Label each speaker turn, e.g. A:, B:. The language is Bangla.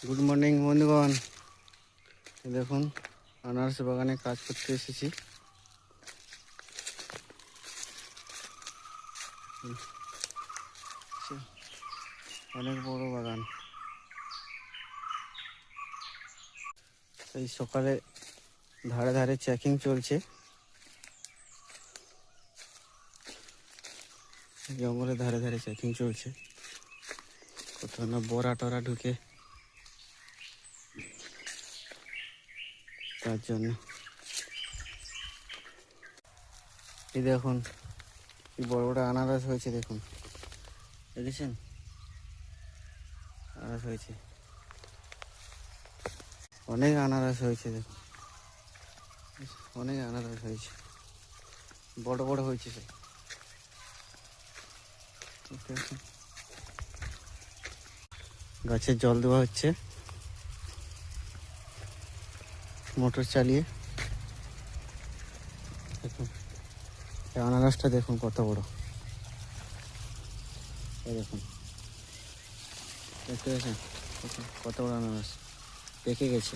A: গুড মর্নিং বন্ধুগণ, দেখুন আনারস বাগানে কাজ করতে এসেছি। অনেক বড় বাগান। এই সকালে ধারে ধারে চেকিং চলছে, জঙ্গলের ধারে ধারে চেকিং চলছে। কোথাও না বড়া টরা ঢুকে, তার জন্য এই দেখুন কি বড় বড় আনারস হয়েছে। দেখুন, দেখেছেন আনারস হয়েছে, অনেক আনারস হয়েছে। দেখুন অনেক আনারস হয়েছে, বড় বড় হয়েছে সব। গাছে জল দেওয়া হচ্ছে মোটর চালিয়ে। দেখুন এই আনারসটা দেখুন কত বড়। এই দেখুন, দেখতে পেয়েছেন কত বড় আনারস পেকে গেছে।